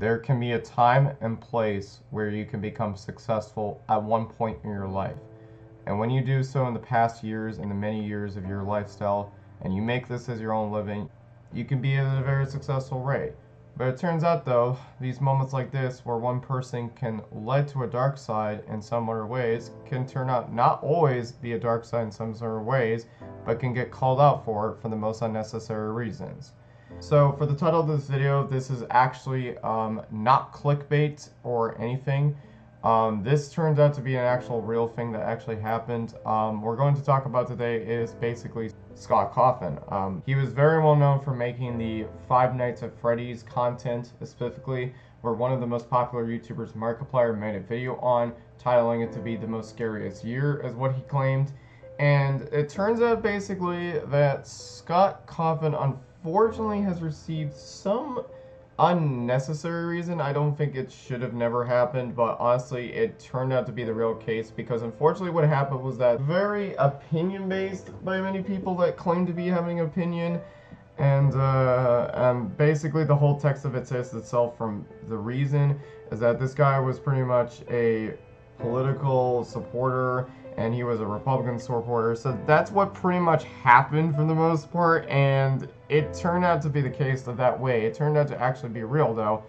There can be a time and place where you can become successful at one point in your life. And when you do so in the past years and the many years of your lifestyle, and you make this as your own living, you can be at a very successful rate. But it turns out though, these moments like this where one person can lead to a dark side in some other ways can turn out not always be a dark side in some sort of ways, but can get called out for it for the most unnecessary reasons. So for the title of this video, this is actually not clickbait or anything. This turns out to be an actual real thing that actually happened. We're going to talk about today is basically Scott Cawthon. He was very well known for making the Five Nights at Freddy's content, specifically where one of the most popular YouTubers, Markiplier, made a video on, titling it to be the most scariest year, as what he claimed. And it turns out basically that Scott Cawthon unfortunately has received some unnecessary reason. I don't think it should have never happened, but honestly it turned out to be the real case, because unfortunately what happened was that very opinion based by many people that claim to be having an opinion, and basically the whole text of it says itself from the reason is that this guy was pretty much a political supporter and he was a Republican supporter. So that's what pretty much happened for the most part, and it turned out to be the case that way. It turned out to actually be real though.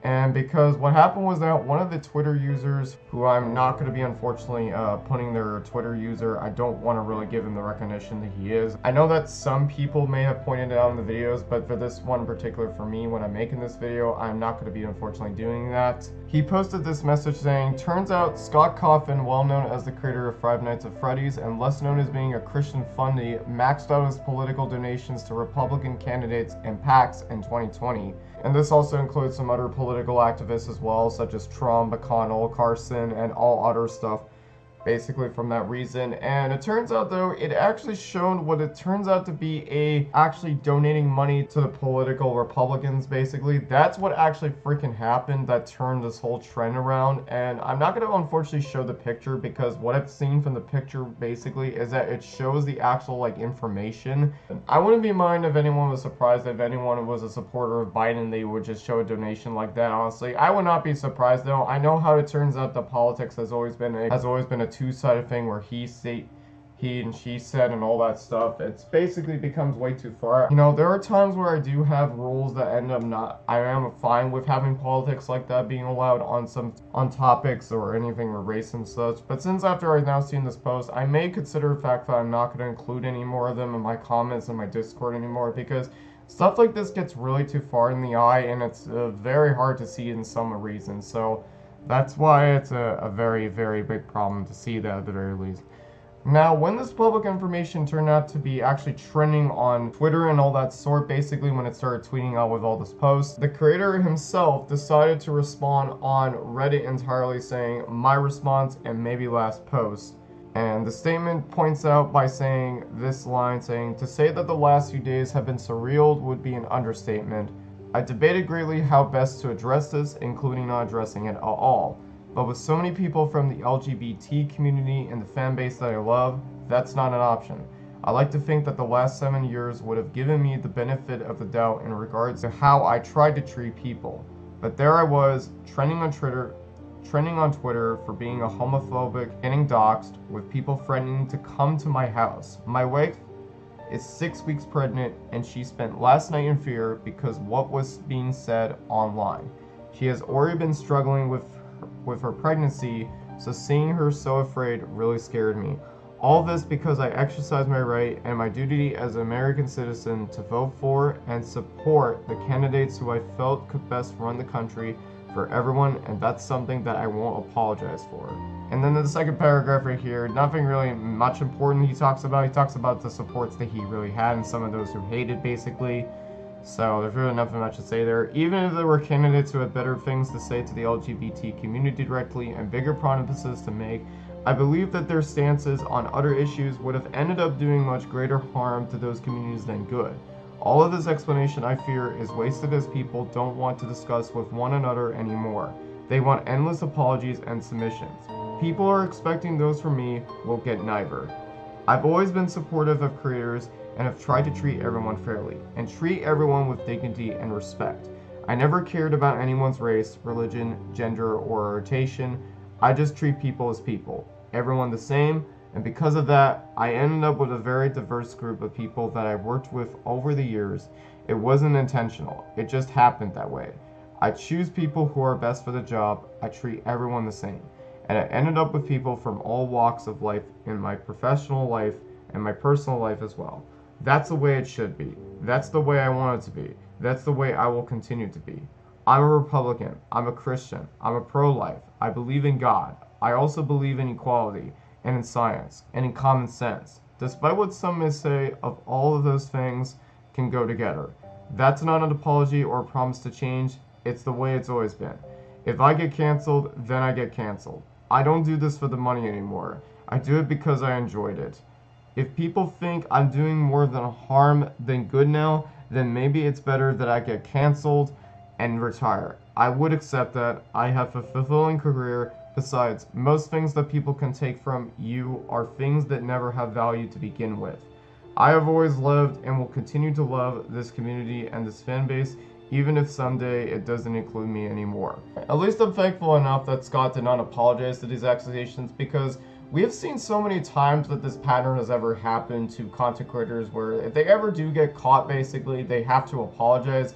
And because what happened was that one of the Twitter users, who I'm not going to be unfortunately putting their Twitter user, I don't want to really give him the recognition that he is. I know that some people may have pointed it out in the videos, but for this one in particular, for me, when I'm making this video, I'm not going to be unfortunately doing that. He posted this message saying, "Turns out Scott Cawthon, well known as the creator of Five Nights at Freddy's and less known as being a Christian fundie, maxed out his political donations to Republican candidates and PACs in 2020. And this also includes some other political activists as well, such as Trump, McConnell, Carson, and all other stuff, basically from that reason." And it turns out though, it actually showed what it turns out to be actually donating money to the political Republicans, basically. That's what actually freaking happened that turned this whole trend around. And I'm not going to unfortunately show the picture, because what I've seen from the picture basically is that it shows the actual information. I wouldn't be mind if anyone was surprised if anyone was a supporter of Biden, they would just show a donation like that. Honestly, I would not be surprised though. I know how it turns out that politics has always been a two-sided thing where he and she said and all that stuff. It's basically becomes way too far. You know, there are times where I do have rules that end up I am fine with having politics like that being allowed on topics or anything with race and such. But since after I've now seen this post, I may consider the fact that I'm not going to include any more of them in my comments in my Discord anymore, because stuff like this gets really too far in the eye and it's very hard to see in some reasons. So that's why it's a very, very big problem to see that at the very least. Now, when this public information turned out to be actually trending on Twitter and all that sort, basically when it started tweeting out with all this posts, the creator himself decided to respond on Reddit entirely, saying, "My response and maybe last post." And the statement points out by saying this line, saying, "To say that the last few days have been surreal would be an understatement. I debated greatly how best to address this, including not addressing it at all. But with so many people from the LGBT community and the fan base that I love, that's not an option. I like to think that the last 7 years would have given me the benefit of the doubt in regards to how I tried to treat people. But there I was, trending on Twitter for being a homophobic, getting doxxed, with people threatening to come to my house. My wife is 6 weeks pregnant, and she spent last night in fear because what was being said online. She has already been struggling with her pregnancy, so seeing her so afraid really scared me. All this because I exercise my right and my duty as an American citizen to vote for and support the candidates who I felt could best run the country for everyone, and that's something that I won't apologize for." And then in the second paragraph right here, nothing really much important he talks about the supports that he really had and some of those who hated, basically. So there's really nothing much to say there. Even if there were candidates who had better things to say to the LGBT community directly and bigger promises to make, I believe that their stances on other issues would have ended up doing much greater harm to those communities than good. All of this explanation, I fear, is wasted, as people don't want to discuss with one another anymore. They want endless apologies and submissions. People are expecting those from me, will get neither. I've always been supportive of creators and have tried to treat everyone fairly, and treat everyone with dignity and respect. I never cared about anyone's race, religion, gender, or orientation. I just treat people as people, everyone the same, and because of that, I ended up with a very diverse group of people that I've worked with over the years. It wasn't intentional, it just happened that way. I choose people who are best for the job, I treat everyone the same, and I ended up with people from all walks of life in my professional life and my personal life as well. That's the way it should be. That's the way I want it to be. That's the way I will continue to be. I'm a Republican, I'm a Christian, I'm a pro-life, I believe in God, I also believe in equality, and in science, and in common sense. Despite what some may say, of all of those things can go together. That's not an apology or a promise to change, it's the way it's always been. If I get canceled, then I get canceled. I don't do this for the money anymore. I do it because I enjoyed it. If people think I'm doing more than harm than good now, then maybe it's better that I get canceled and retire. I would accept that. I have a fulfilling career. Besides, most things that people can take from you are things that never have value to begin with. I have always loved and will continue to love this community and this fan base, even if someday it doesn't include me anymore. At least I'm thankful enough that Scott did not apologize to these accusations, because we have seen so many times that this pattern has ever happened to content creators where if they ever do get caught, basically, they have to apologize.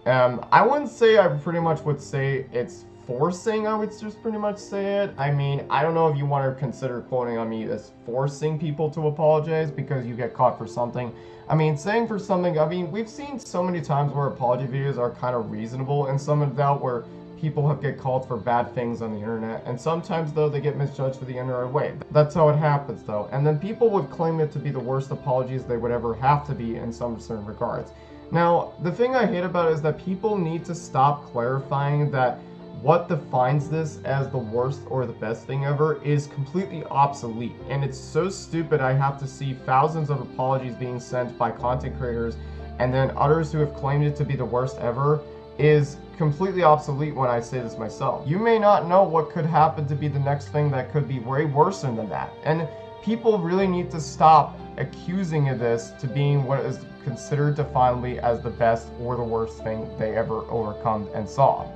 I wouldn't say, I pretty much would say it's forcing, I would just pretty much say it. I mean, I don't know if you want to consider quoting on me as forcing people to apologize because you get caught for something. I mean, saying for something, I mean, we've seen so many times where apology videos are kind of reasonable and some of that where people have get called for bad things on the internet, and sometimes though they get misjudged for the internet way. That's how it happens though, and then people would claim it to be the worst apologies they would ever have to be in some certain regards. Now, the thing I hate about it is that people need to stop clarifying that what defines this as the worst or the best thing ever is completely obsolete, and it's so stupid. I have to see thousands of apologies being sent by content creators, and then others who have claimed it to be the worst ever is completely obsolete when I say this myself. You may not know what could happen to be the next thing that could be way worse than that, and people really need to stop accusing of this to being what is considered definably as the best or the worst thing they ever overcome and saw.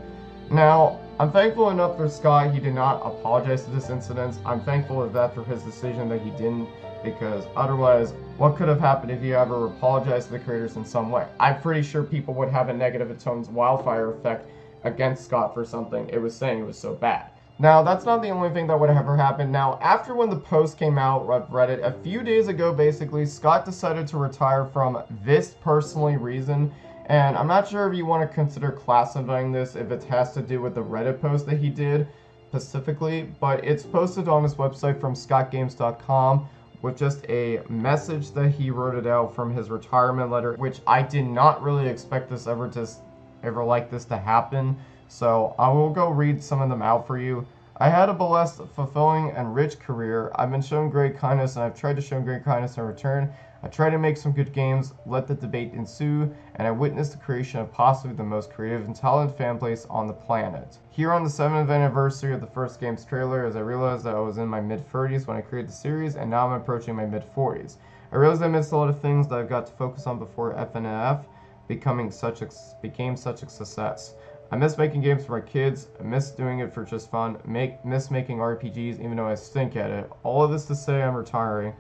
Now, I'm thankful enough for Scott, he did not apologize to this incident. I'm thankful of that for his decision that he didn't, because otherwise, what could have happened if he ever apologized to the creators in some way? I'm pretty sure people would have a negative atone's wildfire effect against Scott for something it was saying it was so bad. Now, that's not the only thing that would ever happen. Now, after when the post came out on Reddit, a few days ago, basically, Scott decided to retire from this personally reason. And I'm not sure if you want to consider classifying this if it has to do with the Reddit post that he did specifically, but it's posted on his website from scottgames.com with just a message that he wrote it out from his retirement letter, which I did not really expect this ever like this to happen. So I will go read some of them out for you. I had a blessed, fulfilling, and rich career. I've been shown great kindness, and I've tried to show great kindness in return. I try to make some good games, let the debate ensue, and I witnessed the creation of possibly the most creative and talented fan base on the planet. Here on the 7th anniversary of the first game's trailer, as I realized that I was in my mid-30s when I created the series, and now I'm approaching my mid-40s. I realized I missed a lot of things that I've got to focus on before FNAF became such a success. I miss making games for my kids, I miss doing it for just fun, miss making RPGs even though I stink at it. All of this to say I'm retiring.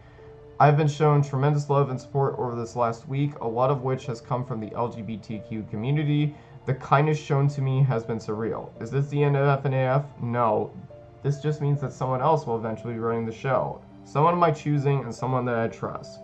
I've been shown tremendous love and support over this last week, a lot of which has come from the LGBTQ community. The kindness shown to me has been surreal. Is this the end of FNAF? No. This just means that someone else will eventually be running the show. Someone of my choosing and someone that I trust.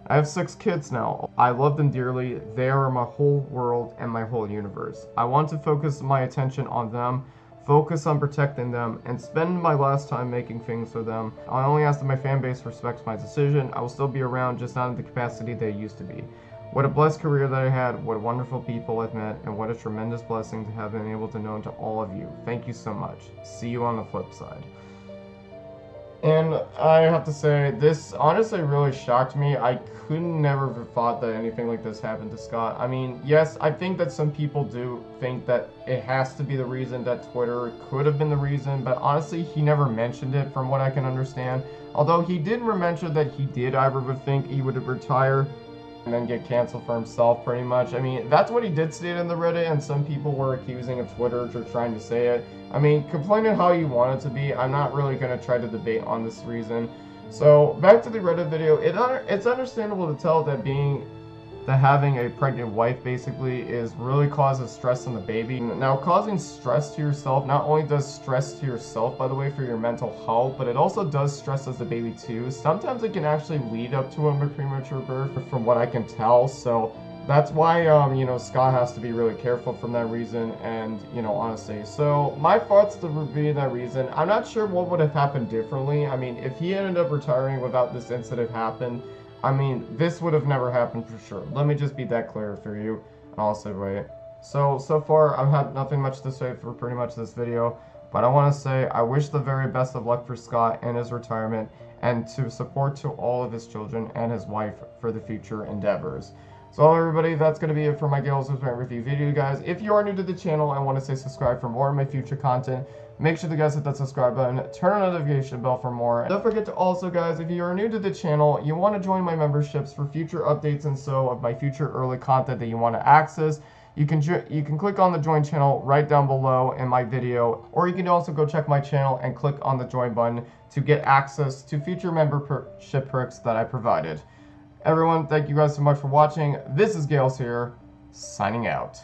I have 6 kids now. I love them dearly. They are my whole world and my whole universe. I want to focus my attention on them, focus on protecting them, and spend my last time making things for them. I only ask that my fanbase respects my decision. I will still be around, just not in the capacity they used to be. What a blessed career that I had, what wonderful people I've met, and what a tremendous blessing to have been able to know to all of you. Thank you so much. See you on the flip side. And I have to say, this honestly really shocked me. I could never have thought that anything like this happened to Scott. I mean, yes, I think that some people do think that it has to be the reason, that Twitter could have been the reason, but honestly, he never mentioned it from what I can understand. Although he did mention that he did, I would think he would retire. and then get canceled for himself, pretty much. I mean, that's what he did state in the Reddit, and some people were accusing of Twitter for trying to say it. I mean, complain it how you want it to be. I'm not really going to try to debate on this reason. So, back to the Reddit video. It's understandable to tell that having a pregnant wife basically really causes stress on the baby. Now, causing stress to yourself not only does stress to yourself, by the way, for your mental health, but it also does stress as the baby too. Sometimes it can actually lead up to a premature birth, from what I can tell. So that's why, you know, Scott has to be really careful from that reason, and, you know, honestly. So my thoughts to be that reason, I'm not sure what would have happened differently. I mean, if he ended up retiring without this incident happened, I mean, this would have never happened for sure. Let me just be that clear for you. I'll say wait. So far, I've had nothing much to say for pretty much this video. But I want to say, I wish the very best of luck for Scott in his retirement, and to support to all of his children and his wife for the future endeavors. So everybody, that's going to be it for my GaleS Rant review video, guys. If you are new to the channel and want to say subscribe for more of my future content, make sure to guys hit that subscribe button, turn on the notification bell for more. And don't forget to also, guys, if you are new to the channel, you want to join my memberships for future updates and so of my future early content that you want to access, you can click on the join channel right down below in my video, or you can also go check my channel and click on the join button to get access to future membership perks that I provided. Everyone, thank you guys so much for watching. This is GaleS here, signing out.